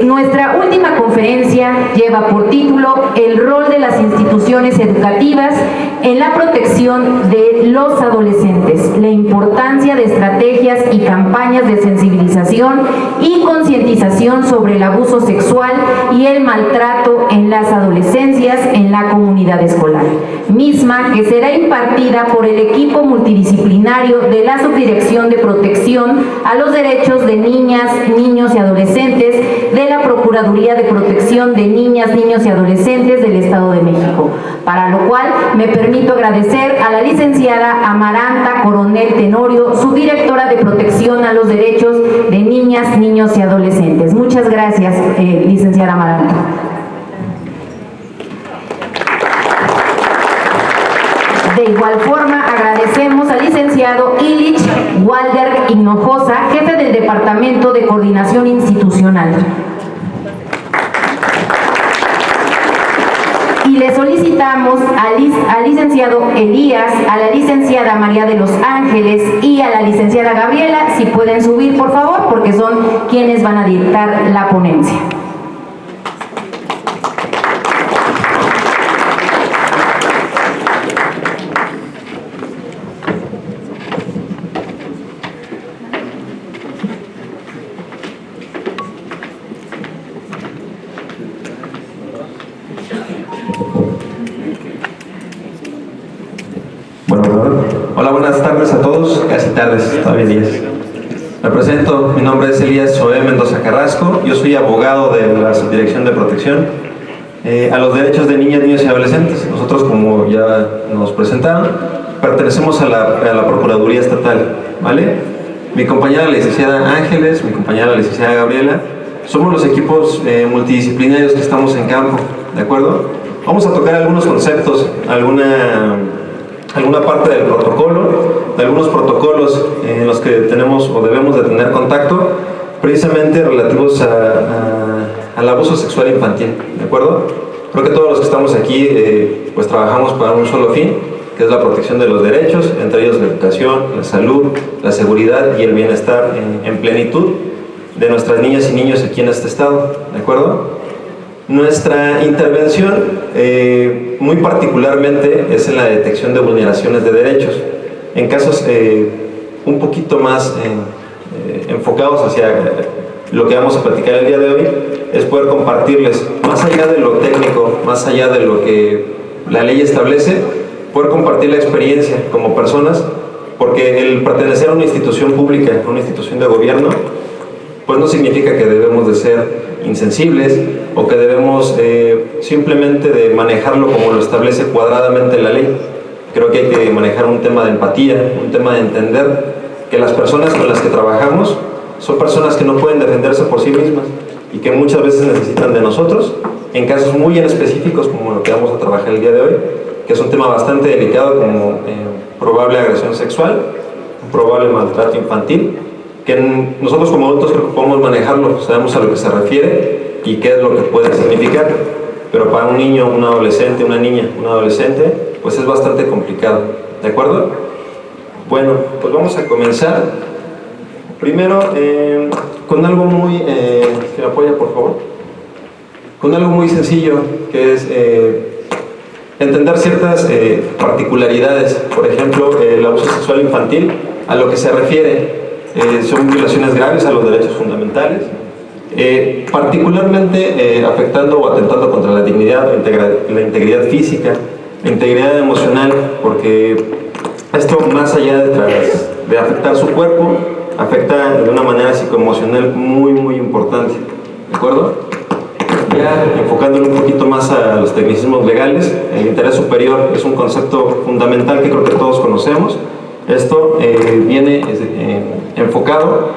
Nuestra última conferencia lleva por título El rol de las instituciones educativas en la protección de los adolescentes, la importancia de estrategias y campañas de sensibilización y concientización sobre el abuso sexual y el maltrato en las adolescencias en la comunidad escolar, misma que será impartida por el equipo multidisciplinario de la Subdirección de Protección a los Derechos de Niñas, Niños y Adolescentes de la Procuraduría de Protección de Niñas, Niños y Adolescentes del Estado de México, para lo cual me permito agradecer a la licenciada Amaranta Coronel Tenorio, subdirectora de Protección a los Derechos de Niñas, Niños y Adolescentes. Muchas gracias, licenciada Amaranta. De igual forma, agradecemos al licenciado Illich Walder Hinojosa, jefe del Departamento de Coordinación Institucional. Y le solicitamos al licenciado Elías, a la licenciada María de los Ángeles y a la licenciada Gabriela, si pueden subir, por favor, porque son quienes van a dictar la ponencia. Hola, buenas tardes a todos, casi tardes, todavía días. Me presento, mi nombre es Elías Zoé Mendoza Carrasco, yo soy abogado de la Subdirección de Protección a los Derechos de Niñas, Niños y Adolescentes. Nosotros, como ya nos presentaron, pertenecemos a la Procuraduría Estatal, ¿vale? Mi compañera la licenciada Ángeles, mi compañera la licenciada Gabriela, somos los equipos multidisciplinarios que estamos en campo, ¿de acuerdo? Vamos a tocar algunos conceptos, alguna parte del protocolo, de algunos protocolos en los que tenemos o debemos de tener contacto, precisamente relativos al abuso sexual infantil, ¿de acuerdo? Creo que todos los que estamos aquí pues trabajamos para un solo fin, que es la protección de los derechos, entre ellos la educación, la salud, la seguridad y el bienestar en plenitud de nuestras niñas y niños aquí en este estado, ¿de acuerdo? Nuestra intervención, muy particularmente, es en la detección de vulneraciones de derechos, en casos un poquito más enfocados hacia lo que vamos a platicar el día de hoy, es poder compartirles, más allá de lo técnico, más allá de lo que la ley establece, poder compartir la experiencia como personas, porque el pertenecer a una institución pública, a una institución de gobierno, pues no significa que debemos de ser insensibles o que debemos simplemente de manejarlo como lo establece cuadradamente la ley. Creo que hay que manejar un tema de empatía, un tema de entender que las personas con las que trabajamos son personas que no pueden defenderse por sí mismas y que muchas veces necesitan de nosotros en casos muy en específicos como lo que vamos a trabajar el día de hoy, que es un tema bastante delicado como probable agresión sexual, probable maltrato infantil, que nosotros como adultos creo que podemos manejarlo, sabemos a lo que se refiere y qué es lo que puede significar, pero para un niño, un adolescente, una niña, un adolescente, pues es bastante complicado, ¿de acuerdo? Bueno, pues vamos a comenzar primero con algo muy, si me apoya por favor, con algo muy sencillo, que es entender ciertas particularidades. Por ejemplo, el abuso sexual infantil, a lo que se refiere, son violaciones graves a los derechos fundamentales, particularmente afectando o atentando contra la dignidad, la integridad física, la integridad emocional, porque esto, más allá de afectar su cuerpo, afecta de una manera psicoemocional muy, muy importante, ¿de acuerdo? Ya enfocándolo un poquito más a los tecnicismos legales, el interés superior es un concepto fundamental que creo que todos conocemos. Esto viene enfocado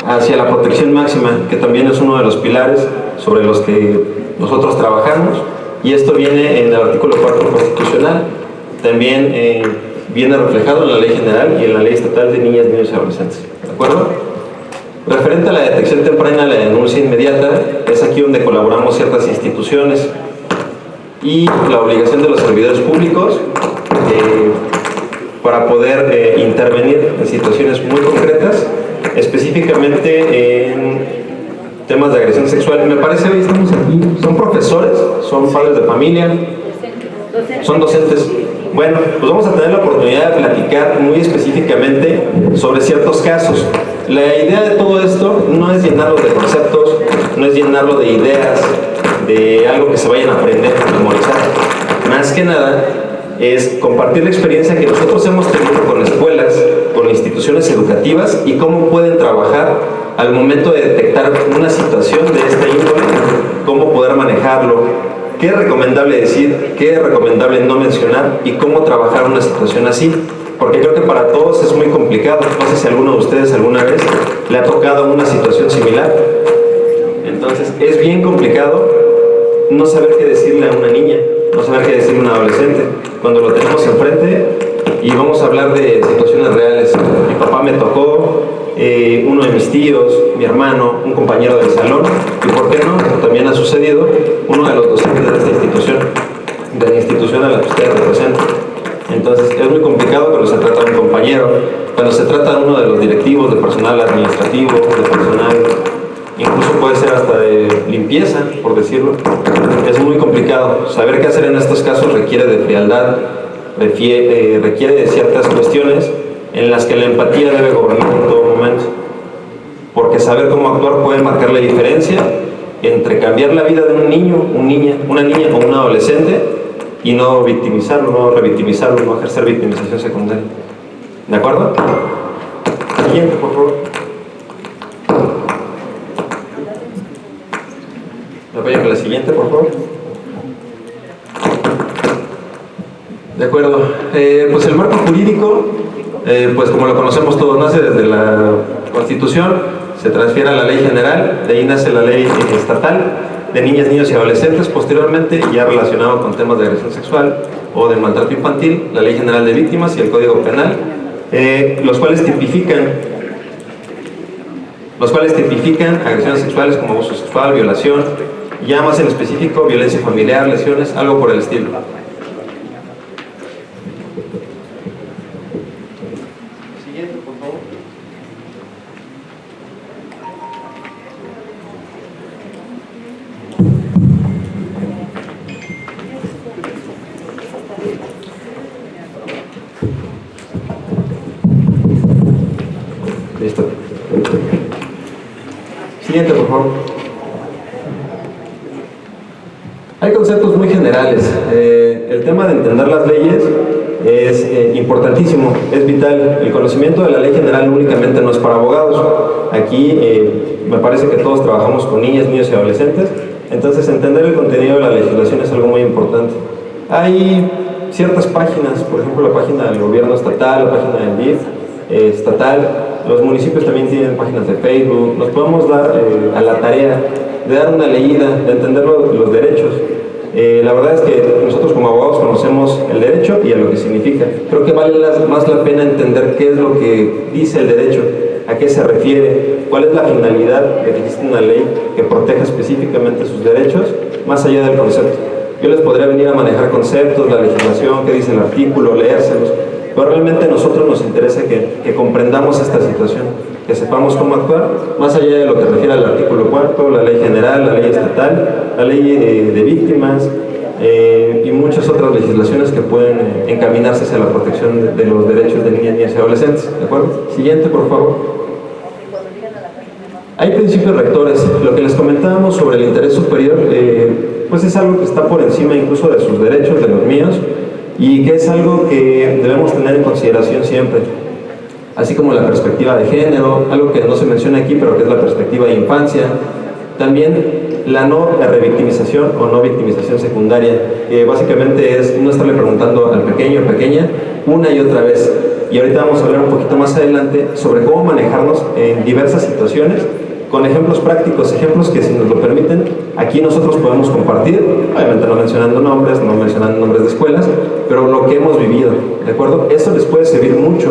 hacia la protección máxima, que también es uno de los pilares sobre los que nosotros trabajamos, y esto viene en el artículo 4 constitucional, también viene reflejado en la Ley General y en la Ley Estatal de Niñas, Niños y Adolescentes, ¿de acuerdo? Referente a la detección temprana, la denuncia inmediata, es aquí donde colaboramos ciertas instituciones y la obligación de los servidores públicos para poder intervenir en situaciones muy concretas, específicamente temas de agresión sexual. Me parece, hoy estamos aquí, son profesores, son padres de familia, son docentes. Bueno, pues vamos a tener la oportunidad de platicar muy específicamente sobre ciertos casos. La idea de todo esto no es llenarlo de conceptos, no es llenarlo de ideas, de algo que se vayan a aprender, a memorizar. Más que nada, es compartir la experiencia que nosotros hemos tenido con escuelas, con instituciones educativas y cómo pueden trabajar al momento de detectar una situación de esta índole, cómo poder manejarlo, qué es recomendable decir, qué es recomendable no mencionar y cómo trabajar una situación así. Porque creo que para todos es muy complicado. No sé si alguno de ustedes alguna vez le ha tocado una situación similar. Entonces es bien complicado no saber qué decirle a una niña, no saber qué decirle a un adolescente cuando lo tenemos enfrente. Y vamos a hablar de situaciones reales. Mi papá me tocó, uno de mis tíos, mi hermano, un compañero del salón, y por qué no, también ha sucedido uno de los docentes de esta institución, de la institución a la que usted representa. Entonces es muy complicado cuando se trata de un compañero, cuando se trata de uno de los directivos, de personal administrativo, de personal, incluso puede ser hasta de limpieza, por decirlo. Es muy complicado. Saber qué hacer en estos casos requiere de frialdad, requiere de ciertas cuestiones en las que la empatía debe gobernar en todo momento. Porque saber cómo actuar puede marcar la diferencia entre cambiar la vida de un niño, una niña o un adolescente y no victimizarlo, no revictimizarlo, no ejercer victimización secundaria. ¿De acuerdo? Siguiente, por favor. ¿Me apoyan con la siguiente, por favor? De acuerdo. Pues el marco jurídico, pues como lo conocemos todos, nace desde la Constitución, se transfiere a la Ley General, de ahí nace la Ley Estatal de Niñas, Niños y Adolescentes, posteriormente ya relacionado con temas de agresión sexual o de maltrato infantil, la Ley General de Víctimas y el Código Penal, los cuales tipifican agresiones sexuales como abuso sexual, violación, ya más en específico violencia familiar, lesiones, algo por el estilo. Siguiente, por favor. Listo. Siguiente, por favor. Hay conceptos muy generales. El tema de entender las leyes es importantísimo, es vital. El conocimiento de la ley general únicamente no es para abogados. Aquí me parece que todos trabajamos con niñas, niños y adolescentes, entonces entender el contenido de la legislación es algo muy importante. Hay ciertas páginas, por ejemplo la página del gobierno estatal, la página del DIF estatal, los municipios también tienen páginas de Facebook, nos podemos dar a la tarea de dar una leída, de entender los derechos. La verdad es que nosotros como abogados conocemos el derecho y a lo que significa. Creo que vale más la pena entender qué es lo que dice el derecho, a qué se refiere, cuál es la finalidad de que existe una ley que proteja específicamente sus derechos, más allá del concepto. Yo les podría venir a manejar conceptos, la legislación, qué dice el artículo, leérselos, pero realmente a nosotros nos interesa que comprendamos esta situación, que sepamos cómo actuar, más allá de lo que refiere al artículo 4, la ley general, la ley estatal, la ley de víctimas y muchas otras legislaciones que pueden encaminarse hacia la protección de los derechos de niñas, niñas y adolescentes. ¿De acuerdo? Siguiente, por favor. Hay principios rectores. Lo que les comentábamos sobre el interés superior, pues es algo que está por encima incluso de sus derechos, de los míos, y que es algo que debemos tener en consideración siempre. Así como la perspectiva de género, algo que no se menciona aquí, pero que es la perspectiva de infancia. También la no revictimización o no victimización secundaria, que básicamente es no estarle preguntando al pequeño o pequeña una y otra vez. Y ahorita vamos a hablar un poquito más adelante sobre cómo manejarnos en diversas situaciones, con ejemplos prácticos, ejemplos que si nos lo permiten, aquí nosotros podemos compartir, obviamente no mencionando nombres, no mencionando nombres de escuelas, pero lo que hemos vivido, ¿de acuerdo? Eso les puede servir mucho,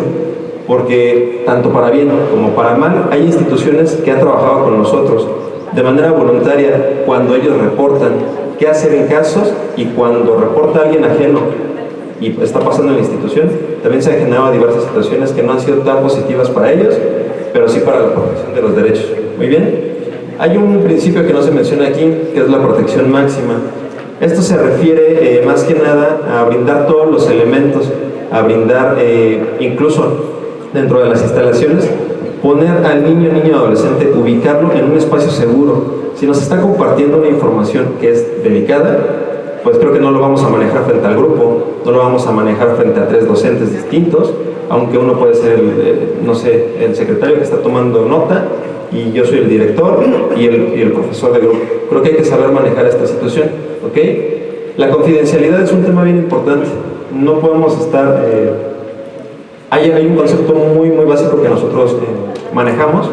porque tanto para bien como para mal, hay instituciones que han trabajado con nosotros de manera voluntaria cuando ellos reportan qué hacer en casos, y cuando reporta a alguien ajeno y está pasando en la institución, también se han generado diversas situaciones que no han sido tan positivas para ellos, pero sí para la protección de los derechos. Muy bien. Hay un principio que no se menciona aquí, que es la protección máxima. Esto se refiere más que nada a brindar todos los elementos, a brindar incluso dentro de las instalaciones, poner al niño adolescente, ubicarlo en un espacio seguro. Si nos está compartiendo una información que es delicada, pues creo que no lo vamos a manejar frente al grupo, no lo vamos a manejar frente a 3 docentes distintos, aunque uno puede ser no sé, el secretario que está tomando nota y yo soy el director y el profesor de grupo. Creo que hay que saber manejar esta situación, ¿ok? La confidencialidad es un tema bien importante. No podemos estar... hay un concepto muy básico que nosotros manejamos,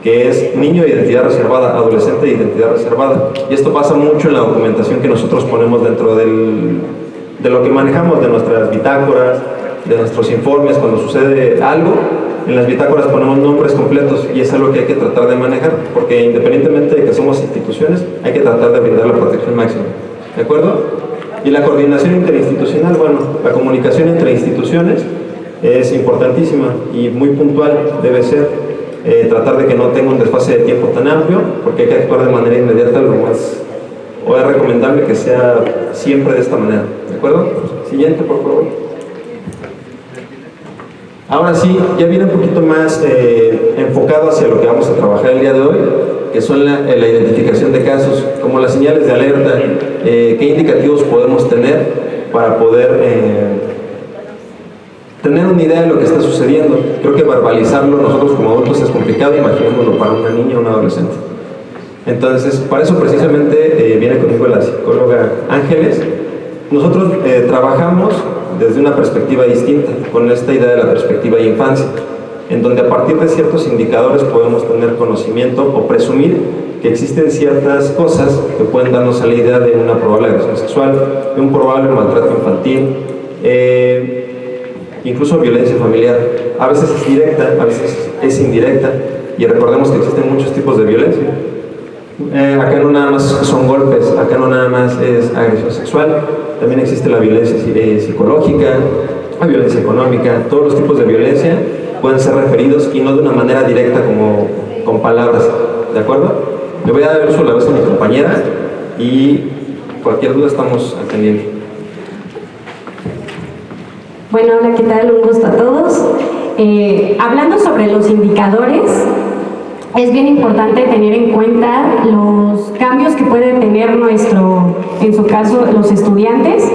que es niño, identidad reservada, adolescente, identidad reservada. Y esto pasa mucho en la documentación que nosotros ponemos dentro de lo que manejamos, de nuestras bitácoras, de nuestros informes. Cuando sucede algo, en las bitácoras ponemos nombres completos y es algo que hay que tratar de manejar, porque independientemente de que somos instituciones, hay que tratar de brindar la protección máxima. ¿De acuerdo? Y la coordinación interinstitucional, bueno, la comunicación entre instituciones es importantísima y muy puntual debe ser. Tratar de que no tenga un desfase de tiempo tan amplio, porque hay que actuar de manera inmediata, o es recomendable que sea siempre de esta manera. ¿De acuerdo? Siguiente, por favor. Ahora sí, ya viene un poquito más enfocado hacia lo que vamos a trabajar el día de hoy, que son la identificación de casos, como las señales de alerta, qué indicativos podemos tener para poder tener una idea de lo que está sucediendo. Creo que verbalizarlo nosotros como adultos es complicado, imaginémoslo para una niña o un adolescente. Entonces, para eso precisamente viene conmigo la psicóloga Ángeles. Nosotros trabajamos desde una perspectiva distinta, con esta idea de la perspectiva de infancia, en donde a partir de ciertos indicadores podemos tener conocimiento o presumir que existen ciertas cosas que pueden darnos a la idea de una probable agresión sexual, de un probable maltrato infantil, incluso violencia familiar. A veces es directa, a veces es indirecta, y recordemos que existen muchos tipos de violencia. Acá no nada más son golpes, acá no nada más es agresión sexual, también existe la violencia psicológica, la violencia económica. Todos los tipos de violencia pueden ser referidos y no de una manera directa como con palabras, ¿de acuerdo? Le voy a dar uso a la vez a mi compañera y cualquier duda estamos atendiendo. Bueno, hola, ¿qué tal? Un gusto a todos. Hablando sobre los indicadores, es bien importante tener en cuenta los cambios que pueden tener en su caso, los estudiantes.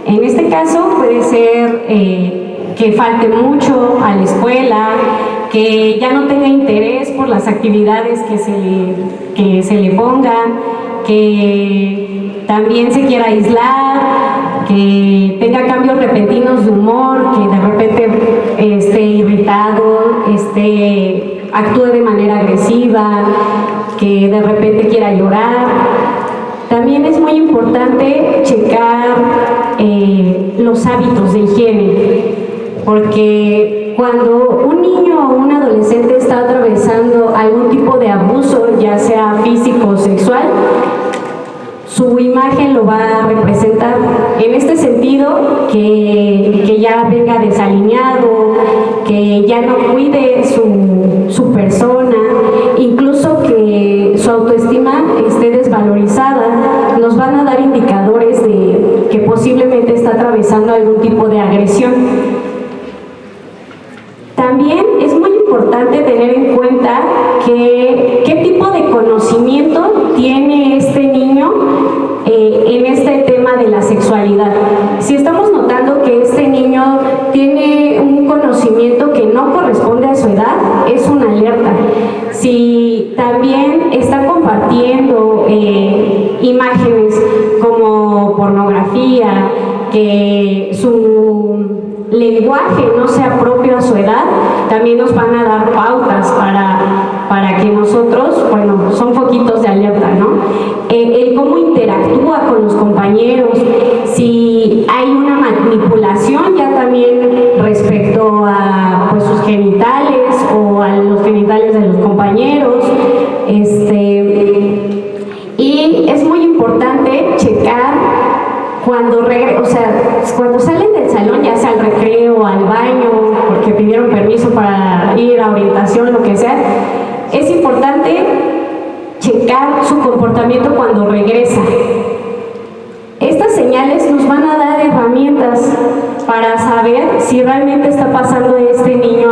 En este caso puede ser que falte mucho a la escuela, que ya no tenga interés por las actividades que se le pongan, que también se quiera aislar, que tenga cambios repentinos de humor, que de repente esté irritado, actúe de manera agresiva, que de repente quiera llorar. También es muy importante checar los hábitos de higiene, porque cuando un niño o un adolescente está atravesando algún tipo de abuso, ya sea físico o sexual, su imagen lo va a representar. En este sentido, que ya venga desalineado, que ya no cuide su persona, incluso que su autoestima esté desvalorizada, nos van a dar indicadores de que posiblemente está atravesando algún tipo de agresión. También es muy importante tener en cuenta qué tipo de conocimiento tiene este niño en este tema de la sexualidad. Si estamos notando que este niño tiene un conocimiento que no corresponde a su edad, es una alerta. Si también está compartiendo imágenes como pornografía, que su lenguaje no sea propio a su edad, también nos van a dar pautas para que nosotros, bueno, son foquitos de alerta, ¿no? El cómo interactúa con los compañeros, si hay una manipulación ya también respecto a pues, sus genitales o a los genitales de los compañeros, y es muy importante checar cuando salen del salón, ya sea al recreo, al baño, porque pidieron permiso para ir a orientación, lo que sea, es importante comportamiento cuando regresa. Estas señales nos van a dar herramientas para saber si realmente está pasando este niño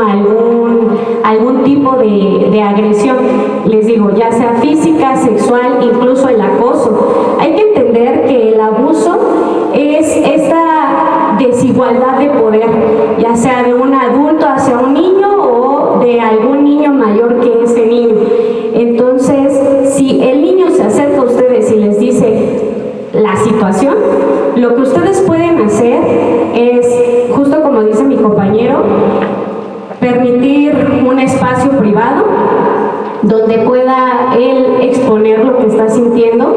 algún tipo de agresión. Les digo, ya sea física, sexual, incluso el acoso. Hay que entender que el abuso es esta desigualdad de poder, ya sea de un adulto hacia un niño o de algún niño mayor que ese niño. Entonces, si el niño se acerca a ustedes y les dice la situación, lo que ustedes pueden hacer es, justo como dice mi compañero, permitir un espacio privado donde pueda él exponer lo que está sintiendo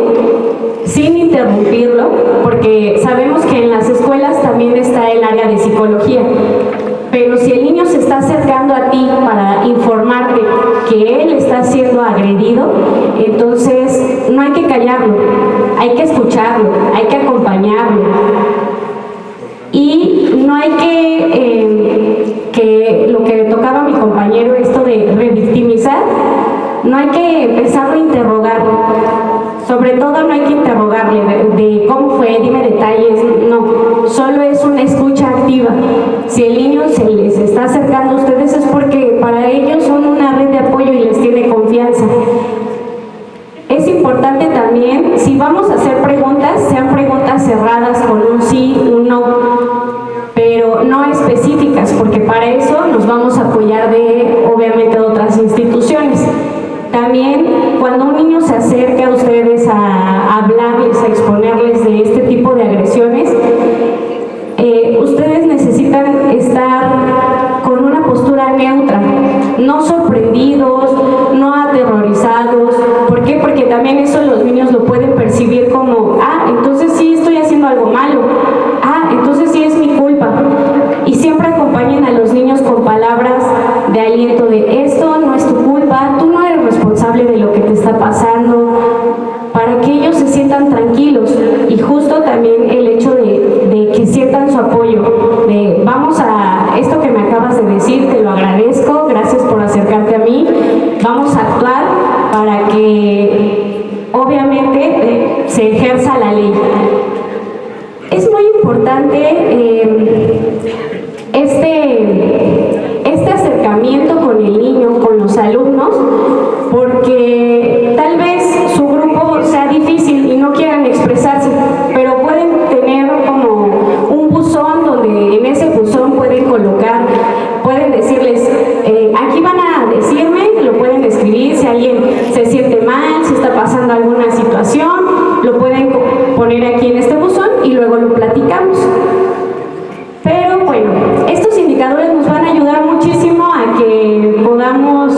sin interrumpirlo, porque sabemos que en las escuelas también está el área de psicología, pero si el niño se está acercando a ti para informarte que él está siendo agredido, entonces no hay que callarlo, hay que escucharlo, hay que acompañarlo. Y no hay que lo que tocaba a mi compañero, esto de revictimizar, no hay que empezarlo a interrogar. Sobre todo no hay que interrogarle de cómo fue, dime detalles, no, solo es una escucha activa. Si el niño se les está acercando a ustedes es porque para ellos son una red de apoyo y les tiene confianza. Es importante también, si vamos a hacer preguntas, sean preguntas cerradas con un sí, un no, pero no específicas, porque para eso nos vamos a apoyar de, obviamente, otras instituciones. También, cuando un niño se acerca a ustedes a hablarles, a exponerles de este tipo de agresiones, ustedes necesitan estar con una postura neutra, no sorprendidos, no aterrorizados. ¿Por qué? Porque también eso los niños lo pueden percibir como, entonces sí estoy haciendo algo malo, entonces sí es mi culpa. Y siempre acompañen a los niños con palabras de aliento de esto no es tu culpa, tú no eres responsable de lo que te está pasando, para que ellos se sientan tranquilos. Y justo también el hecho de que sientan su apoyo, de vamos a, esto que me acabas de decir, te lo agradezco, gracias por acercarte a mí, vamos a actuar para que obviamente se ejerza la ley. Es muy importante este acercamiento con el niño, con los alumnos, porque tal vez su grupo sea difícil y no quieran expresarse, pero pueden tener como un buzón donde en ese buzón pueden decirles, aquí van a decirme, lo pueden escribir, si alguien se siente mal, si está pasando alguna situación, lo pueden poner aquí en este buzón y luego lo platicamos. Pero bueno, estos indicadores nos van a ayudar muchísimo a que podamos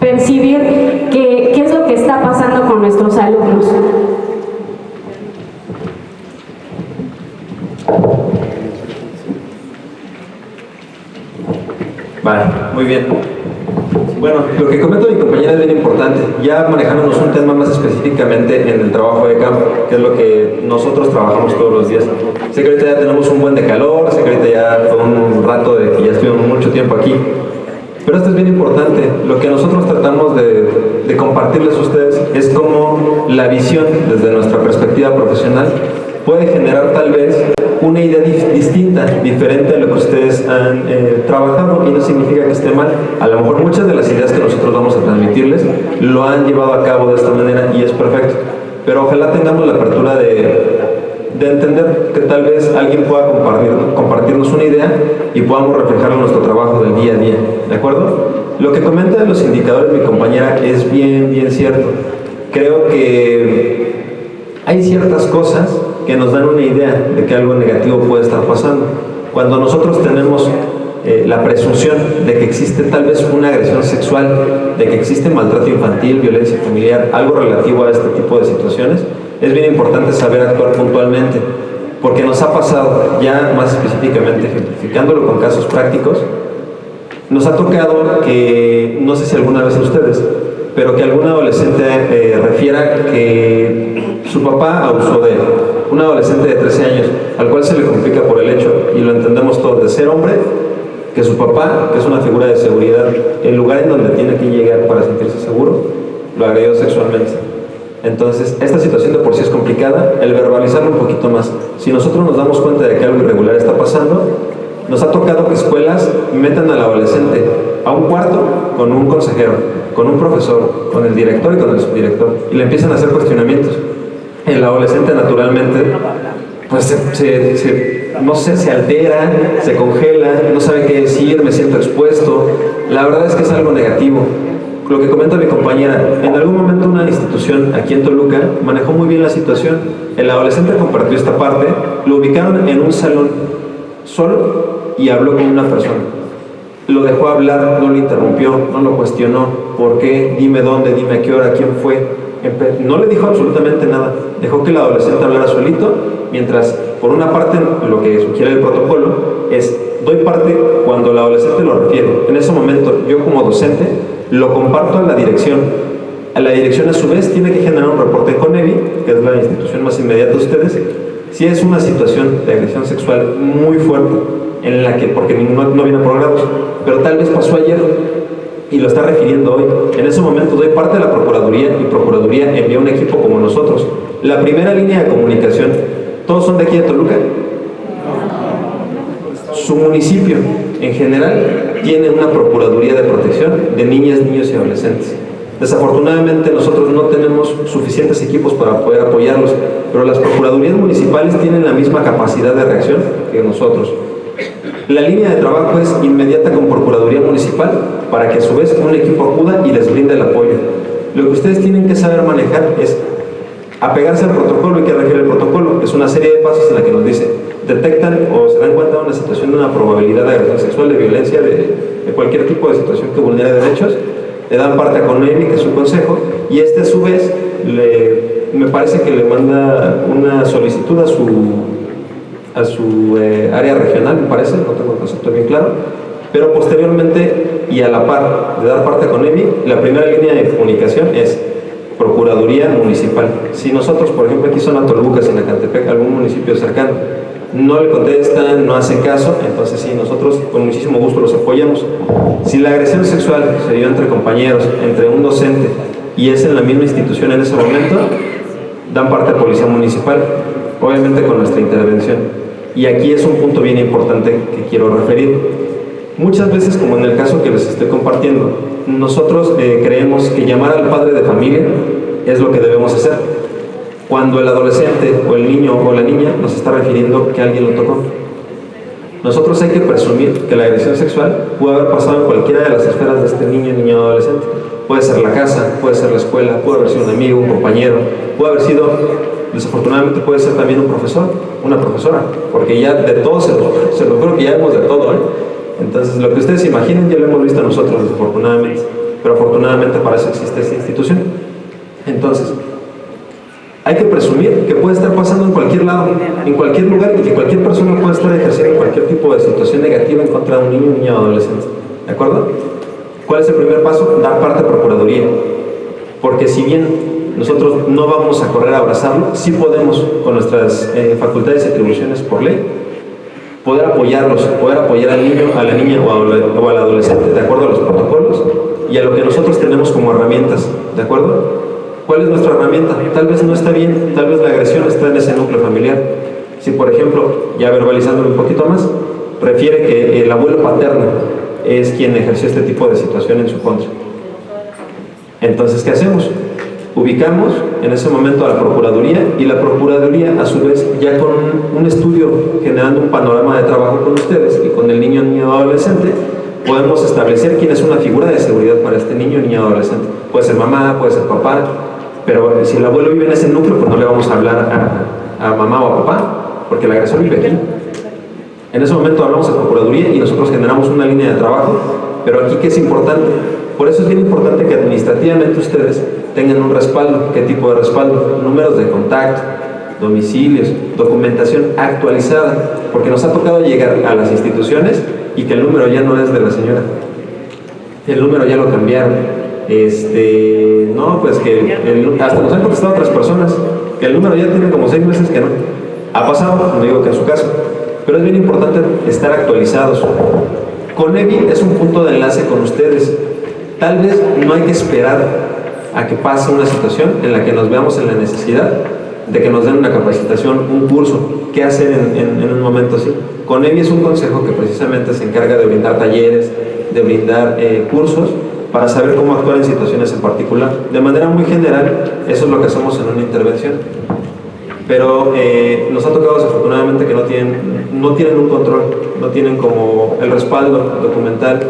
percibir qué es lo que está pasando con nuestros alumnos. Vale, muy bien. Bueno, lo que comenta mi compañera es bien importante. Ya manejándonos un tema más específicamente en el trabajo de campo, que es lo que nosotros trabajamos todos los días. Sé que ahorita ya tenemos un buen de calor, sé que ahorita ya fue un rato de que ya estuvimos mucho tiempo aquí. Pero esto es bien importante. Lo que nosotros tratamos de compartirles a ustedes es cómo la visión desde nuestra perspectiva profesional puede generar tal vez una idea distinta, diferente a lo que ustedes han trabajado, y no significa que esté mal. A lo mejor muchas de las ideas que nosotros vamos a transmitirles lo han llevado a cabo de esta manera y es perfecto. Pero ojalá tengamos la apertura de entender que tal vez alguien pueda compartirnos una idea y podamos reflejarlo en nuestro trabajo del día a día, ¿de acuerdo? Lo que comenta de los indicadores mi compañera es bien cierto. Creo que hay ciertas cosas que nos dan una idea de que algo negativo puede estar pasando. Cuando nosotros tenemos la presunción de que existe tal vez una agresión sexual, de que existe maltrato infantil, violencia familiar, algo relativo a este tipo de situaciones, es bien importante saber actuar puntualmente, porque nos ha pasado, ya más específicamente ejemplificándolo con casos prácticos, nos ha tocado que, no sé si alguna vez a ustedes, pero que algún adolescente refiera que su papá abusó de él. Un adolescente de 13 años, al cual se le complica por el hecho, y lo entendemos todos, de ser hombre, que su papá, que es una figura de seguridad, el lugar en donde tiene que llegar para sentirse seguro, lo agredió sexualmente. Entonces, esta situación de por sí es complicada, el verbalizarlo un poquito más. Si nosotros nos damos cuenta de que algo irregular está pasando, nos ha tocado que escuelas metan al adolescente a un cuarto con un consejero, con un profesor, con el director y con el subdirector, y le empiezan a hacer cuestionamientos. El adolescente naturalmente, pues no sé, se altera, se congela, no sabe qué decir, me siento expuesto. La verdad es que es algo negativo. Lo que comenta mi compañera, en algún momento una institución aquí en Toluca manejó muy bien la situación. El adolescente compartió esta parte, lo ubicaron en un salón solo y habló con una persona. Lo dejó hablar, no lo interrumpió, no lo cuestionó. ¿Por qué? Dime dónde, dime a qué hora, quién fue. No le dijo absolutamente nada. Dejó que el adolescente hablara solito, mientras, por una parte, lo que sugiere el protocolo es, doy parte cuando el adolescente lo refiere. En ese momento, yo como docente, lo comparto a la dirección. A la dirección, a su vez, tiene que generar un reporte con EBI, que es la institución más inmediata de ustedes, si es una situación de agresión sexual muy fuerte, en la que, porque no viene por grados, pero tal vez pasó ayer y lo está refiriendo hoy. En ese momento doy parte de la Procuraduría y Procuraduría envía un equipo como nosotros. La primera línea de comunicación, ¿todos son de aquí de Toluca? Su municipio, en general, tiene una Procuraduría de Protección de niñas, niños y adolescentes. Desafortunadamente nosotros no tenemos suficientes equipos para poder apoyarlos, pero las Procuradurías municipales tienen la misma capacidad de reacción que nosotros. La línea de trabajo es inmediata con Procuraduría Municipal para que a su vez un equipo acuda y les brinde el apoyo. Lo que ustedes tienen que saber manejar es apegarse al protocolo. ¿Y qué refiere el protocolo? Es una serie de pasos en la que nos dice, detectan o se dan cuenta de una situación de una probabilidad de agresión sexual, de violencia, de cualquier tipo de situación que vulnere derechos, le dan parte a CONEVI, que es su consejo, y este a su vez me parece que le manda una solicitud a su área regional, me parece, no tengo el concepto bien claro, pero posteriormente y a la par de dar parte a CONEVI, la primera línea de comunicación es Procuraduría Municipal. Si nosotros, por ejemplo, aquí son Toluca, Sinacantepec, algún municipio cercano, no le contestan, no hacen caso, entonces sí, nosotros con muchísimo gusto los apoyamos. Si la agresión sexual se dio entre compañeros, entre un docente, y es en la misma institución en ese momento, dan parte a Policía Municipal, obviamente con nuestra intervención. Y aquí es un punto bien importante que quiero referir. Muchas veces, como en el caso que les estoy compartiendo, nosotros creemos que llamar al padre de familia es lo que debemos hacer cuando el adolescente o el niño o la niña nos está refiriendo que alguien lo tocó. Nosotros hay que presumir que la agresión sexual puede haber pasado en cualquiera de las esferas de este niño, niña o adolescente. Puede ser la casa, puede ser la escuela, puede haber sido un amigo, un compañero, puede haber sido, desafortunadamente puede ser también un profesor, una profesora, porque ya de todo se lo juro que ya vemos de todo, ¿eh? Entonces, lo que ustedes imaginen ya lo hemos visto nosotros, desafortunadamente, pero afortunadamente para eso existe esta institución. Entonces, hay que presumir que puede estar pasando en cualquier lado, en cualquier lugar, y que cualquier persona puede estar ejerciendo cualquier tipo de situación negativa en contra de un niño, niña o adolescente. ¿De acuerdo? ¿Cuál es el primer paso? Dar parte a Procuraduría. Porque si bien nosotros no vamos a correr a abrazarlo, sí podemos, con nuestras facultades y atribuciones por ley, poder apoyarlos, poder apoyar al niño, a la niña o al adolescente de acuerdo a los protocolos y a lo que nosotros tenemos como herramientas, ¿de acuerdo? ¿Cuál es nuestra herramienta? Tal vez no está bien, tal vez la agresión está en ese núcleo familiar. Si, por ejemplo, ya verbalizándolo un poquito más, refiere que el abuelo paterno es quien ejerció este tipo de situación en su contra. Entonces, ¿qué hacemos? Ubicamos en ese momento a la Procuraduría, y la Procuraduría, a su vez, ya con un estudio generando un panorama de trabajo con ustedes y con el niño, niño o adolescente, podemos establecer quién es una figura de seguridad para este niño, niño o adolescente. Puede ser mamá, puede ser papá, pero si el abuelo vive en ese núcleo, pues no le vamos a hablar a mamá o a papá, porque la agresión vive aquí. En ese momento hablamos a Procuraduría y nosotros generamos una línea de trabajo, pero aquí, ¿qué es importante? Por eso es bien importante que administrativamente ustedes tengan un respaldo. ¿Qué tipo de respaldo? Números de contacto, domicilios, documentación actualizada, porque nos ha tocado llegar a las instituciones y que el número ya no es de la señora, el número ya lo cambiaron. No, pues que hasta nos han contestado otras personas que el número ya tiene como 6 meses que no. Ha pasado, no digo que en su caso, pero es bien importante estar actualizados. CONEVI es un punto de enlace con ustedes. Tal vez no hay que esperar a que pase una situación en la que nos veamos en la necesidad de que nos den una capacitación, un curso, qué hacer en un momento así. CONEVI es un consejo que precisamente se encarga de brindar talleres, de brindar cursos para saber cómo actuar en situaciones en particular. De manera muy general, eso es lo que hacemos en una intervención. Pero nos ha tocado desafortunadamente que no tienen un control, no tienen como el respaldo documental.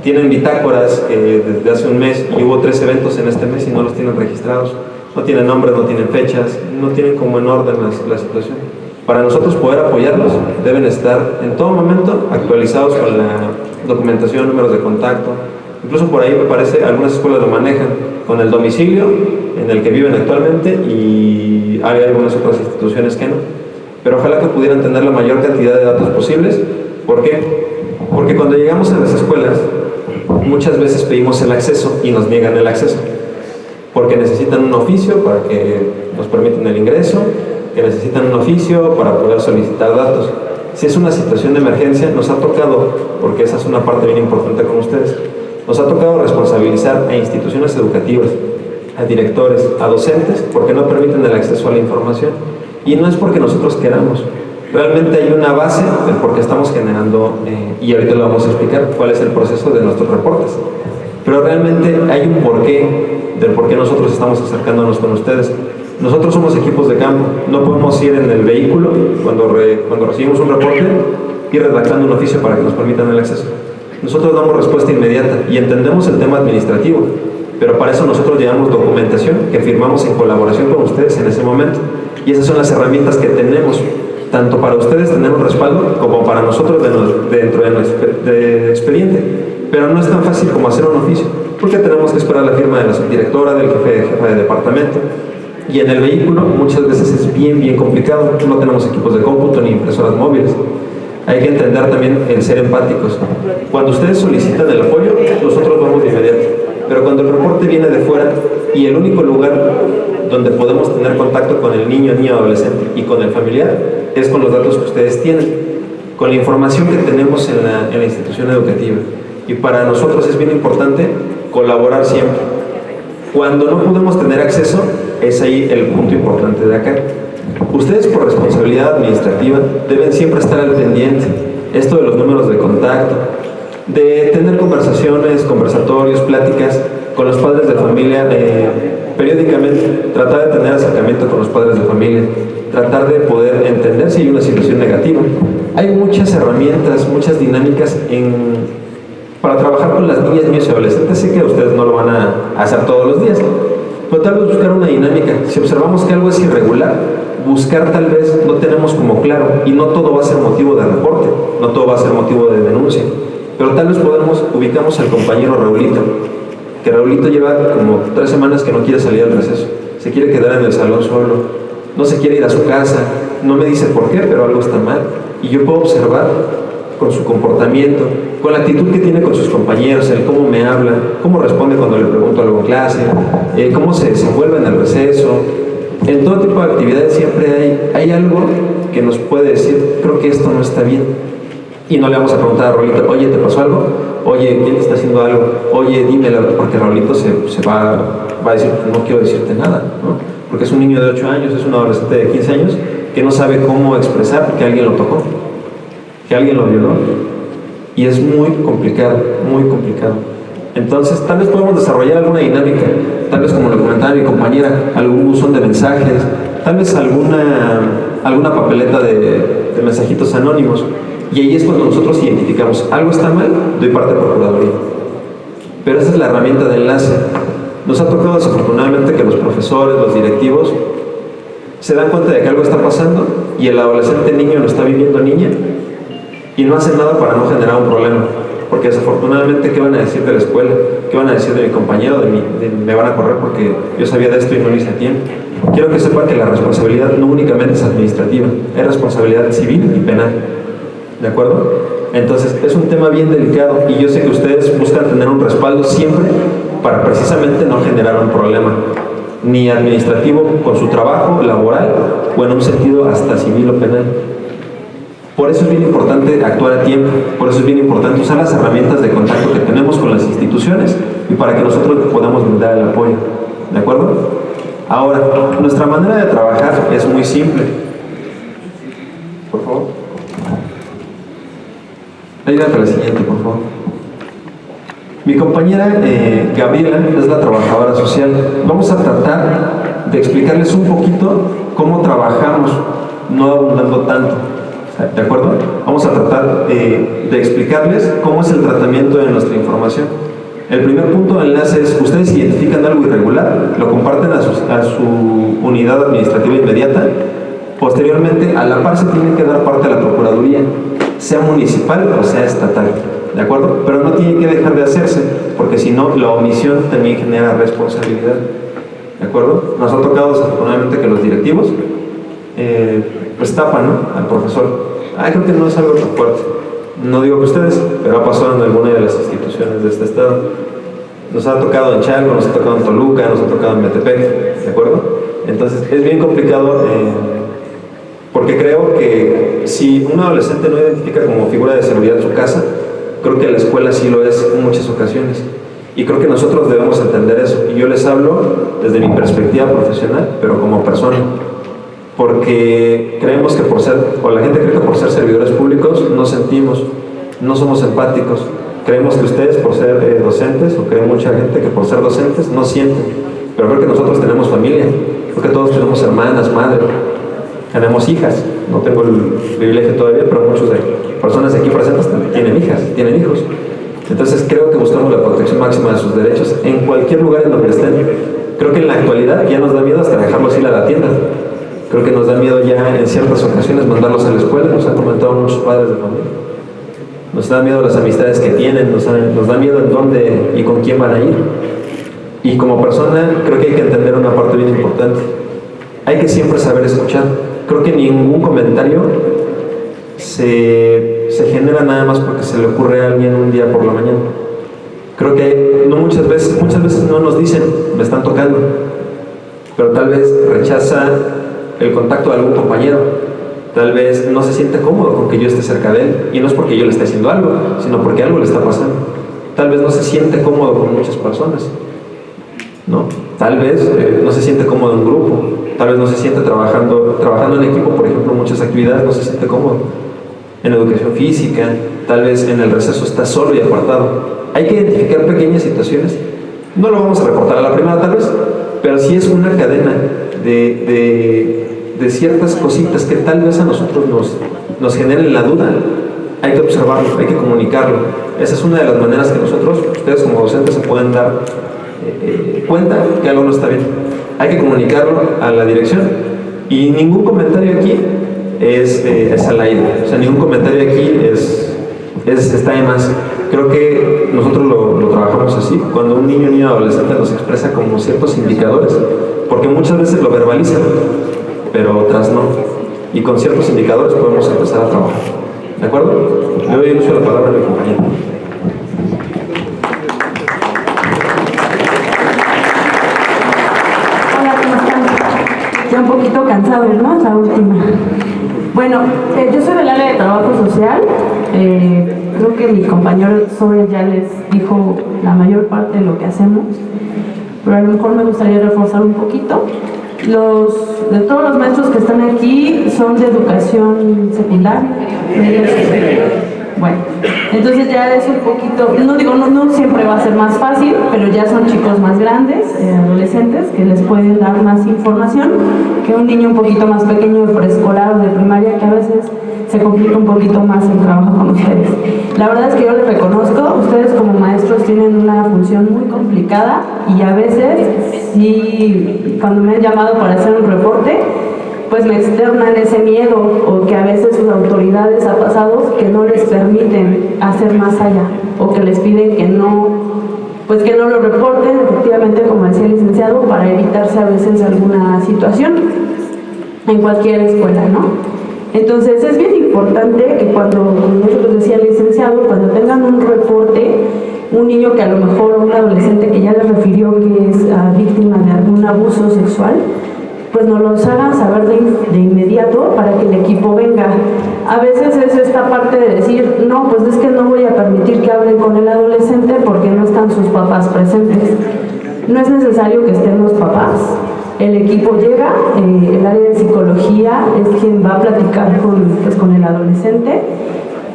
Tienen bitácoras desde hace un mes y hubo 3 eventos en este mes y no los tienen registrados. No tienen nombres, no tienen fechas, no tienen como en orden la situación. Para nosotros poder apoyarlos, deben estar en todo momento actualizados con la documentación, números de contacto. Incluso por ahí me parece, algunas escuelas lo manejan con el domicilio en el que viven actualmente y hay algunas otras instituciones que no. Pero ojalá que pudieran tener la mayor cantidad de datos posibles. ¿Por qué? Porque cuando llegamos a las escuelas, muchas veces pedimos el acceso y nos niegan el acceso. Porque necesitan un oficio para que nos permitan el ingreso, que necesitan un oficio para poder solicitar datos. Si es una situación de emergencia, nos ha tocado, porque esa es una parte bien importante con ustedes, nos ha tocado responsabilizar a instituciones educativas, a directores, a docentes, porque no permiten el acceso a la información. Y no es porque nosotros queramos. Realmente hay una base del por qué estamos generando, y ahorita lo vamos a explicar, cuál es el proceso de nuestros reportes. Pero realmente hay un porqué del por qué nosotros estamos acercándonos con ustedes. Nosotros somos equipos de campo, no podemos ir en el vehículo cuando recibimos un reporte y redactando un oficio para que nos permitan el acceso. Nosotros damos respuesta inmediata y entendemos el tema administrativo, pero para eso nosotros llevamos documentación que firmamos en colaboración con ustedes en ese momento. Y esas son las herramientas que tenemos, tanto para ustedes tener un respaldo como para nosotros dentro del expediente. Pero no es tan fácil como hacer un oficio, porque tenemos que esperar la firma de la subdirectora, del jefe de departamento. Y en el vehículo muchas veces es bien complicado, no tenemos equipos de cómputo ni impresoras móviles. Hay que entender también el ser empáticos. Cuando ustedes solicitan el apoyo, nosotros vamos de inmediato. Pero cuando el reporte viene de fuera y el único lugar donde podemos tener contacto con el niño, adolescente y con el familiar es con los datos que ustedes tienen, con la información que tenemos en la institución educativa. Y para nosotros es bien importante colaborar siempre. Cuando no podemos tener acceso, es ahí el punto importante de acá. Ustedes, por responsabilidad administrativa, deben siempre estar al pendiente. Esto de los números de contacto, de tener conversatorios, pláticas con los padres de familia, periódicamente, tratar de tener acercamiento con los padres de familia, tratar de poder entender si hay una situación negativa. Hay muchas herramientas, muchas dinámicas para trabajar con las niñas, niños y adolescentes. Sé que ustedes no lo van a hacer todos los días, pero tal vez buscar una dinámica. Si observamos que algo es irregular, buscar tal vez, no tenemos como claro, y no todo va a ser motivo de reporte, no todo va a ser motivo de denuncia, pero tal vez ubicamos al compañero Raulito, que Raulito lleva como 3 semanas que no quiere salir al receso, se quiere quedar en el salón solo, no se quiere ir a su casa, no me dice por qué, pero algo está mal, y yo puedo observar con su comportamiento, con la actitud que tiene con sus compañeros, el cómo me habla, cómo responde cuando le pregunto algo en clase, cómo se desenvuelve en el receso. En todo tipo de actividades siempre hay algo que nos puede decir, creo que esto no está bien. Y no le vamos a preguntar a Raulito, oye, ¿te pasó algo? Oye, ¿quién te está haciendo algo? Oye, dímelo, porque Raulito se va a decir, no quiero decirte nada, ¿no? Porque es un niño de 8 años, es un adolescente de 15 años que no sabe cómo expresar que alguien lo tocó, que alguien lo violó. Y es muy complicado, muy complicado. Entonces, tal vez podemos desarrollar alguna dinámica, tal vez como lo comentaba mi compañera, algún buzón de mensajes, tal vez alguna papeleta de mensajitos anónimos. Y ahí es cuando nosotros identificamos, algo está mal, doy parte a Procuraduría. Pero esa es la herramienta de enlace. Nos ha tocado desafortunadamente que los profesores, los directivos, se dan cuenta de que algo está pasando y el adolescente niño lo está viviendo niña y no hacen nada para no generar un problema. Porque desafortunadamente, ¿qué van a decir de la escuela? ¿Qué van a decir de mi compañero? Me van a correr porque yo sabía de esto y no lo hice a tiempo. Quiero que sepan que la responsabilidad no únicamente es administrativa, es responsabilidad civil y penal. ¿De acuerdo? Entonces, es un tema bien delicado y yo sé que ustedes buscan tener un respaldo siempre para precisamente no generar un problema, ni administrativo con su trabajo, laboral, o en un sentido hasta civil o penal. Por eso es bien importante actuar a tiempo, por eso es bien importante usar las herramientas de contacto que tenemos con las instituciones y para que nosotros podamos brindar el apoyo. ¿de acuerdo? Ahora, nuestra manera de trabajar es muy simple. Por favor. Ayúdame a la siguiente, por favor. Mi compañera Gabriela es la trabajadora social. Vamos a tratar de explicarles un poquito cómo trabajamos, no abundando tanto, ¿de acuerdo? Vamos a tratar de explicarles cómo es el tratamiento de nuestra información. El primer punto de enlace es: ustedes identifican algo irregular, lo comparten a su unidad administrativa inmediata. Posteriormente, a la par se tiene que dar parte a la Procuraduría, sea municipal o sea estatal, ¿de acuerdo? Pero no tiene que dejar de hacerse, porque si no, la omisión también genera responsabilidad, ¿de acuerdo? Nos ha tocado desafortunadamente que los directivos pues tapan, ¿no?, al profesor. Creo que no es algo tan fuerte. No digo que ustedes, pero ha pasado en alguna de las instituciones de este estado. Nos ha tocado en Chalco, nos ha tocado en Toluca, nos ha tocado en Metepec, ¿de acuerdo? Entonces es bien complicado, porque creo que si un adolescente no identifica como figura de seguridad su casa, creo que la escuela sí lo es en muchas ocasiones. Y creo que nosotros debemos entender eso. Y yo les hablo desde mi perspectiva profesional, pero como persona. Porque creemos que por ser, o la gente cree que por ser servidores públicos no sentimos, no somos empáticos. Creemos que ustedes por ser docentes, o cree mucha gente que por ser docentes no sienten. Pero creo que nosotros tenemos familia, creo que todos tenemos hermanas, madre, tenemos hijas. No tengo el privilegio todavía, pero muchas de personas aquí presentes tienen hijas, tienen hijos. Entonces creo que buscamos la protección máxima de sus derechos en cualquier lugar en donde estén. Creo que en la actualidad ya nos da miedo hasta dejarlos ir a la tienda. Creo que nos da miedo ya en ciertas ocasiones mandarlos a la escuela, nos han comentado muchos padres de familia. Nos da miedo las amistades que tienen, nos da miedo en dónde y con quién van a ir. Y como persona creo que hay que entender una parte bien importante. Hay que siempre saber escuchar. Creo que ningún comentario se genera nada más porque se le ocurre a alguien un día por la mañana. Creo que muchas veces no nos dicen, me están tocando, pero tal vez rechaza el contacto de algún compañero, tal vez no se siente cómodo con que yo esté cerca de él, y no es porque yo le esté haciendo algo, sino porque algo le está pasando. Tal vez no se siente cómodo con muchas personas, ¿no? Tal vez no se siente cómodo en un grupo, tal vez no se siente trabajando en equipo, por ejemplo, muchas actividades no se siente cómodo. En educación física, tal vez en el receso está solo y apartado. Hay que identificar pequeñas situaciones. No lo vamos a reportar a la primera tal vez, pero sí es una cadena de ciertas cositas que tal vez a nosotros nos generen la duda. Hay que observarlo, hay que comunicarlo. Esa es una de las maneras que nosotros, ustedes como docentes, se pueden dar cuenta que algo no está bien. Hay que comunicarlo a la dirección, y ningún comentario aquí es al aire. O sea, ningún comentario aquí está de más. Creo que nosotros lo trabajamos así. Cuando un niño o niña adolescente nos expresa como ciertos indicadores, porque muchas veces lo verbalizan, pero otras no. Y con ciertos indicadores podemos empezar a trabajar. ¿De acuerdo? Le doy el uso de la palabra a mi compañero. Hola, ¿cómo están? Ya un poquito cansados, ¿no? La última. Bueno, yo soy del área de trabajo social. Creo que mi compañero Zoe ya les dijo la mayor parte de lo que hacemos, pero a lo mejor me gustaría reforzar un poquito. De todos los maestros que están aquí son de educación secundaria. Bueno, entonces ya es un poquito, no digo, no siempre va a ser más fácil, pero ya son chicos más grandes, adolescentes, que les pueden dar más información que un niño un poquito más pequeño de preescolar o de primaria, que a veces se complica un poquito más el trabajo con ustedes. La verdad es que yo les reconozco, ustedes como maestros tienen una función muy complicada, y a veces, sí, cuando me han llamado para hacer un reporte, pues me externan ese miedo, o que a veces sus autoridades ha pasado que no les permiten hacer más allá, o que les piden que no lo reporten, efectivamente, como decía el licenciado, para evitarse a veces alguna situación en cualquier escuela, ¿no? Entonces es bien importante que cuando, como nosotros decía el licenciado, cuando tengan un reporte, un niño que a lo mejor, un adolescente que ya les refirió que es víctima de algún abuso sexual, pues nos los hagan saber de inmediato para que el equipo venga. A veces es esta parte de decir, no, pues es que no voy a permitir que hablen con el adolescente porque no están sus papás presentes. No es necesario que estén los papás. El equipo llega, el área de psicología es quien va a platicar con el adolescente.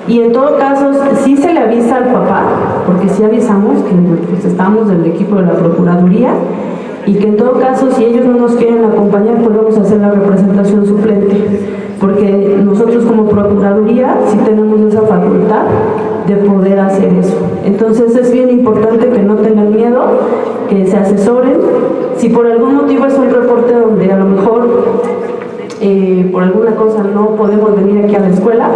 Y en todo caso, sí se le avisa al papá, porque sí avisamos que pues, estamos del equipo de la Procuraduría, y que en todo caso, si ellos no nos quieren acompañar, pues vamos a hacer la representación suplente, porque nosotros como Procuraduría sí tenemos esa facultad de poder hacer eso. Entonces es bien importante que no tengan miedo, que se asesoren. Si por algún motivo es un reporte donde a lo mejor por alguna cosa no podemos venir aquí a la escuela,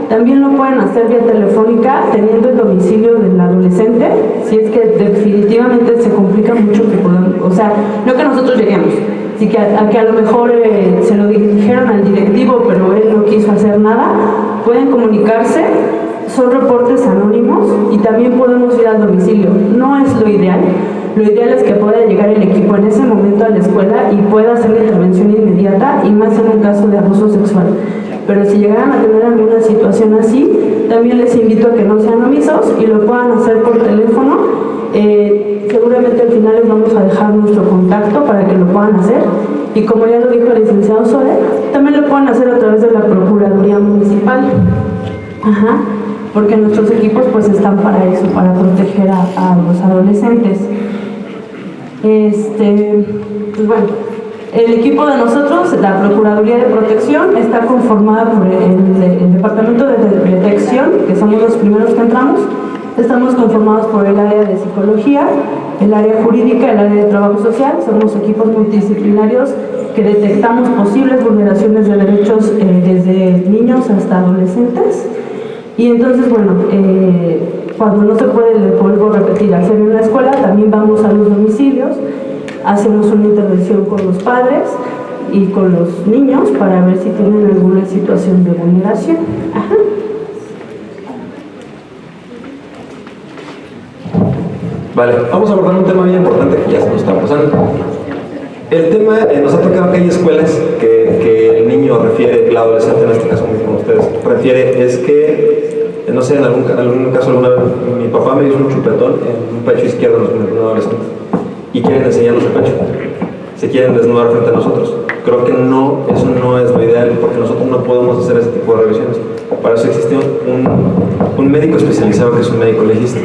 también lo pueden hacer vía telefónica teniendo el domicilio del adolescente, si es que definitivamente se complica mucho que podamos, o sea, no que nosotros lleguemos, sí que a lo mejor se lo dijeron al directivo pero él no quiso hacer nada, pueden comunicarse, son reportes anónimos y también podemos ir al domicilio. No es lo ideal es que pueda llegar el equipo en ese momento a la escuela y pueda hacer la intervención inmediata, y más en un caso de abuso sexual. Pero si llegaran a tener alguna situación así, también les invito a que no sean omisos y lo puedan hacer por teléfono. Seguramente al final les vamos a dejar nuestro contacto para que lo puedan hacer, y como ya lo dijo el licenciado Sode, también lo pueden hacer a través de la Procuraduría Municipal. Porque nuestros equipos pues están para eso, para proteger a los adolescentes. Pues bueno, el equipo de nosotros, la Procuraduría de Protección, está conformada por el Departamento de Detección, que somos los primeros que entramos. Estamos conformados por el área de psicología, el área jurídica, el área de trabajo social. Somos equipos multidisciplinarios que detectamos posibles vulneraciones de derechos desde niños hasta adolescentes. Y entonces, bueno, cuando no se puede, le vuelvo a repetir, hacer en la escuela, también vamos a los domicilios, hacemos una intervención con los padres y con los niños para ver si tienen alguna situación de vulneración. Vale, vamos a abordar un tema bien importante que ya se nos está pasando. El tema, nos ha tocado que hay escuelas que el niño refiere, el adolescente en este caso, como ustedes refiere, es que, no sé, en algún caso alguna vez mi papá me hizo un chupetón en un pecho izquierdo en un adolescente y quieren enseñarnos el pecho, se quieren desnudar frente a nosotros. Creo que no, eso no es lo ideal, porque nosotros no podemos hacer ese tipo de revisiones. Para eso existe un médico especializado que es un médico legista.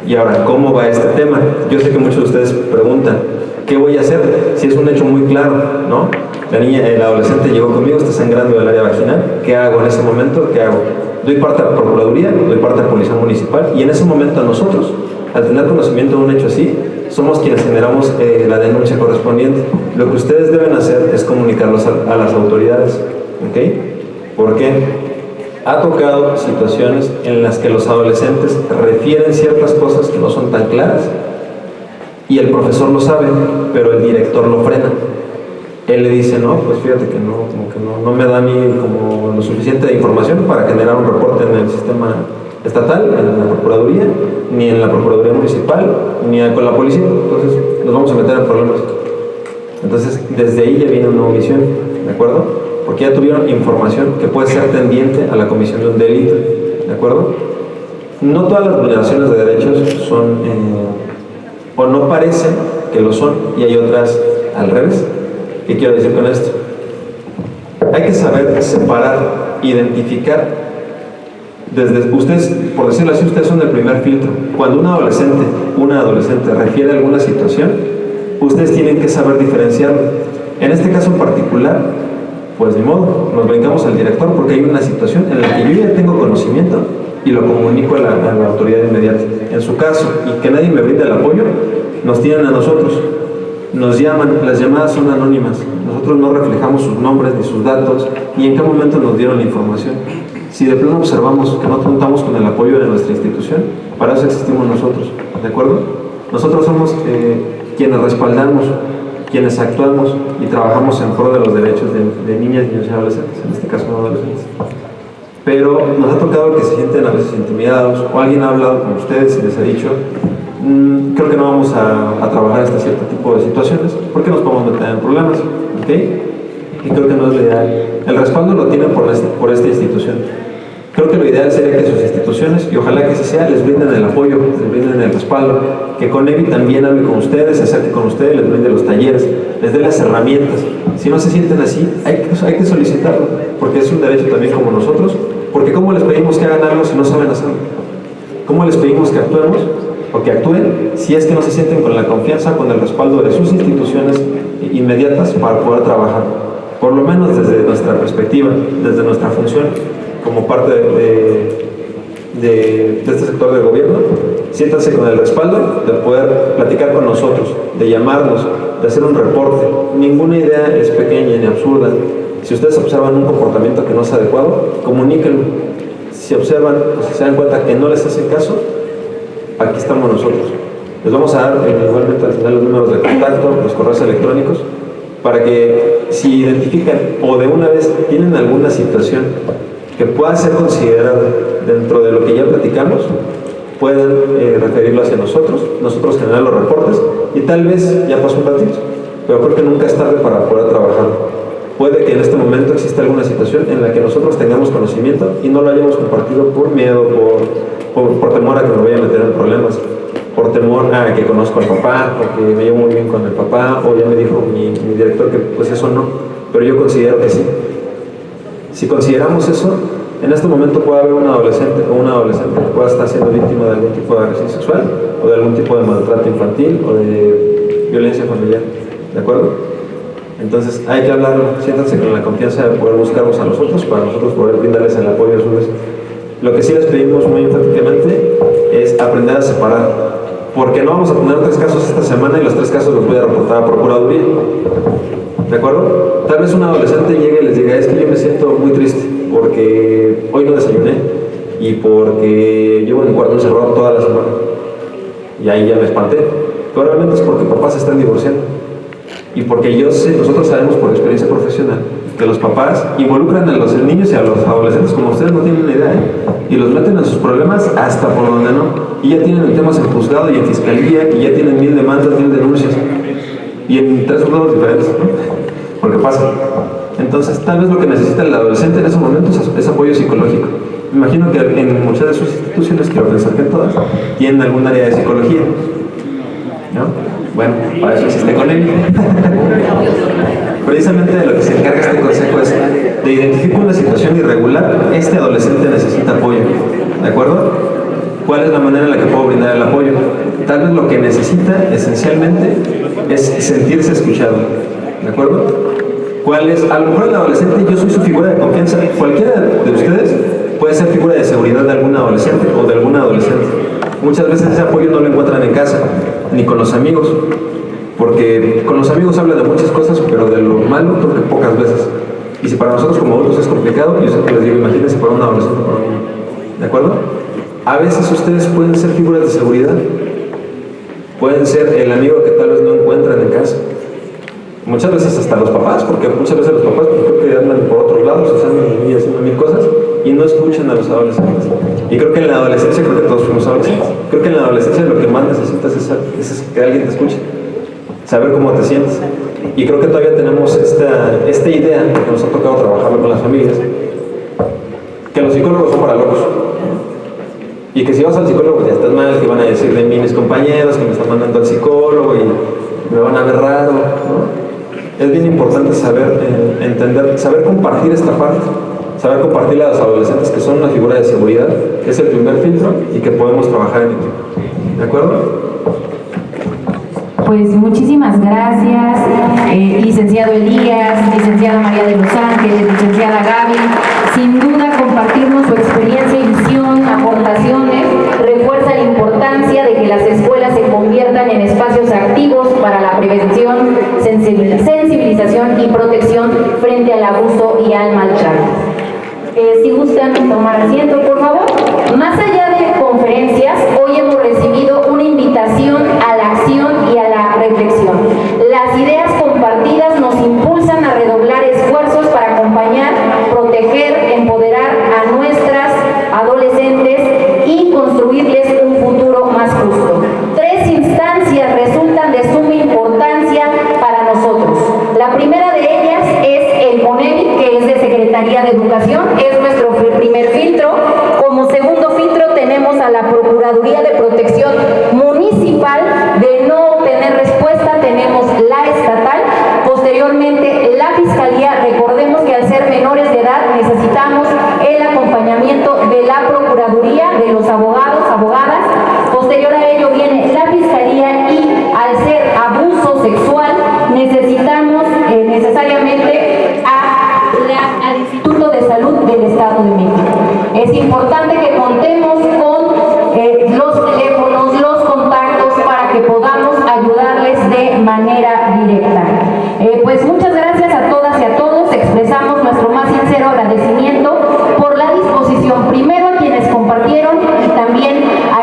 Y ahora, ¿cómo va este tema? Yo sé que muchos de ustedes preguntan, ¿qué voy a hacer si es un hecho muy claro, ¿no? La niña, el adolescente llegó conmigo, está sangrando del área vaginal. ¿Qué hago en ese momento? ¿Qué hago? Doy parte a la Procuraduría, doy parte a la Policía Municipal, y en ese momento nosotros, al tener conocimiento de un hecho así, somos quienes generamos la denuncia correspondiente. Lo que ustedes deben hacer es comunicarlos a las autoridades, ¿ok? ¿Por qué? Ha tocado situaciones en las que los adolescentes refieren ciertas cosas que no son tan claras, y el profesor lo sabe, pero el director lo frena. Él le dice, no, pues fíjate que no, como que no me da a mí como lo suficiente de información para generar un reporte en el sistema estatal, en la Procuraduría, ni en la Procuraduría Municipal, ni con la policía. Entonces nos vamos a meter en problemas. Entonces desde ahí ya viene una omisión, ¿de acuerdo? Porque ya tuvieron información que puede ser tendiente a la comisión de un delito, ¿de acuerdo? No todas las vulneraciones de derechos son o no parece que lo son, y hay otras al revés. ¿Qué quiero decir con esto? Hay que saber separar, identificar. Desde ustedes, por decirlo así, ustedes son el primer filtro. Cuando una adolescente refiere a alguna situación, ustedes tienen que saber diferenciarlo. En este caso en particular, pues ni modo, nos brincamos al director porque hay una situación en la que yo ya tengo conocimiento y lo comunico a la autoridad inmediata. En su caso, y que nadie me brinde el apoyo, nos tienen a nosotros, nos llaman, las llamadas son anónimas, nosotros no reflejamos sus nombres ni sus datos, ni en qué momento nos dieron la información. Si de plano observamos que no contamos con el apoyo de nuestra institución, para eso existimos nosotros, ¿de acuerdo? Nosotros somos quienes respaldamos, quienes actuamos y trabajamos en pro de los derechos de niñas, niños y adolescentes, en este caso no adolescentes. Pero nos ha tocado que se sienten a veces intimidados, o alguien ha hablado con ustedes y les ha dicho, creo que no vamos a trabajar este cierto tipo de situaciones porque nos podemos meter en problemas, ¿ok? Y creo que no es lo ideal. El respaldo lo tienen por esta institución. Creo que lo ideal sería que sus instituciones, y ojalá que así sea, les brinden el apoyo, les brinden el respaldo, que Conevi también hable con ustedes, se acerque con ustedes, les brinde los talleres, les dé las herramientas. Si no se sienten así, hay que solicitarlo, porque es un derecho también como nosotros, porque ¿cómo les pedimos que hagan algo si no saben hacerlo? ¿Cómo les pedimos que actuemos o que actúen si es que no se sienten con la confianza, con el respaldo de sus instituciones inmediatas para poder trabajar? Por lo menos desde nuestra perspectiva, desde nuestra función, como parte de este sector de gobierno, siéntanse con el respaldo de poder platicar con nosotros, de llamarnos, de hacer un reporte. Ninguna idea es pequeña ni absurda. Si ustedes observan un comportamiento que no es adecuado, comuníquenlo. Si observan, pues, si se dan cuenta que no les hacen caso, aquí estamos nosotros. Les vamos a dar igualmente al final los números de contacto, los correos electrónicos, para que si identifican o de una vez tienen alguna situación que pueda ser considerada dentro de lo que ya platicamos, puedan referirlo hacia nosotros generar los reportes, y tal vez ya pasó un ratito, pero creo que nunca es tarde para poder trabajar. Puede que en este momento exista alguna situación en la que nosotros tengamos conocimiento y no lo hayamos compartido por miedo, por temor a que me vaya a meter en problemas, por temor a que conozco al papá, o que me llevo muy bien con el papá, o ya me dijo mi director que pues eso no, pero yo considero que sí. Si consideramos eso, en este momento puede haber un adolescente o una adolescente que pueda estar siendo víctima de algún tipo de agresión sexual, o de algún tipo de maltrato infantil, o de violencia familiar, ¿de acuerdo? Entonces hay que hablarlo, siéntanse con la confianza de poder buscarnos a nosotros, para nosotros poder brindarles el apoyo a su vez. Lo que sí les pedimos muy enfáticamente es aprender a separar, porque no vamos a tener 3 casos esta semana y los 3 casos los voy a reportar a Procuraduría, ¿de acuerdo? Tal vez un adolescente llegue y les diga, es que yo me siento muy triste porque hoy no desayuné y porque llevo en mi cuarto encerrado toda la semana, y ahí ya me espanté. Probablemente es porque papás se están divorciando, y porque nosotros sabemos por experiencia profesional que los papás involucran a los niños y a los adolescentes como ustedes no tienen una idea, y los meten en sus problemas hasta por donde no, y ya tienen temas en juzgado y en fiscalía, y ya tienen 1000 demandas, 1000 denuncias, y en 3 juzgados diferentes, ¿no? Porque pasa. Entonces tal vez lo que necesita el adolescente en esos momentos es apoyo psicológico. Me imagino que en muchas de sus instituciones, quiero pensar que en todas, tienen algún área de psicología, ¿no? Bueno, para eso existe Conevi. Precisamente de lo que se encarga este consejo es de identificar una situación irregular. Este adolescente necesita apoyo, ¿de acuerdo? ¿Cuál es la manera en la que puedo brindar el apoyo? Tal vez lo que necesita esencialmente es sentirse escuchado, ¿de acuerdo? ¿Cuál es? A lo mejor el adolescente, yo soy su figura de confianza. Cualquiera de ustedes puede ser figura de seguridad de algún adolescente o de alguna adolescente. Muchas veces ese apoyo no lo encuentran en casa, ni con los amigos, porque con los amigos hablan de muchas cosas, pero de lo malo creo que pocas veces. Y si para nosotros como adultos es complicado, yo siempre les digo, imagínense para un adolescente o para un niño, ¿de acuerdo? A veces ustedes pueden ser figuras de seguridad, pueden ser el amigo que tal vez no encuentran en casa. Muchas veces hasta los papás, porque muchas veces los papás creo que andan por otros lados, o sea, andan y haciendo 1000 cosas y no escuchan a los adolescentes. Y creo que en la adolescencia, creo que todos fuimos adolescentes, creo que en la adolescencia lo que más necesitas es que alguien te escuche, saber cómo te sientes. Y creo que todavía tenemos esta idea, porque nos ha tocado trabajarlo con las familias, que los psicólogos son para locos. Y que si vas al psicólogo pues ya estás mal, que van a decir de mí mis compañeros, que me están mandando al psicólogo y me van a ver raro, ¿no? Es bien importante saber entender, saber compartir esta parte, saber compartirle a los adolescentes que son una figura de seguridad, que es el primer filtro y que podemos trabajar en equipo. ¿De acuerdo? Pues muchísimas gracias, licenciado Elías, licenciada María de los Ángeles, licenciada Gaby. Sin duda compartirnos su experiencia y visión, aportaciones, refuerza la importancia de que las escuelas se conviertan en espacios activos para la prevención, sensibilización y protección frente al abuso y al maltrato. Si gustan tomar asiento, por favor. Más allá de conferencias, hoy hemos recibido una invitación a la acción y a la reflexión. Las ideas compartidas nos impulsan a redoblar esfuerzos para acompañar, proteger, empoderar a nuestras adolescentes y construirles un futuro más justo. 3 instancias resultan de suma importancia para nosotros. La primera de ellas es el Conevi, que es de Secretaría de Educación, es nuestro primer filtro. de los abogados, abogadas. Posterior a ello viene la Fiscalía y al ser abuso sexual necesitamos necesariamente al Instituto de Salud del Estado de México. Es importante que contemos con los teléfonos, los contactos para que podamos ayudarles de manera directa. Pues muchas gracias a todas y a todos. Expresamos nuestro más sincero agradecimiento por la disposición, primero a quienes compartieron y también a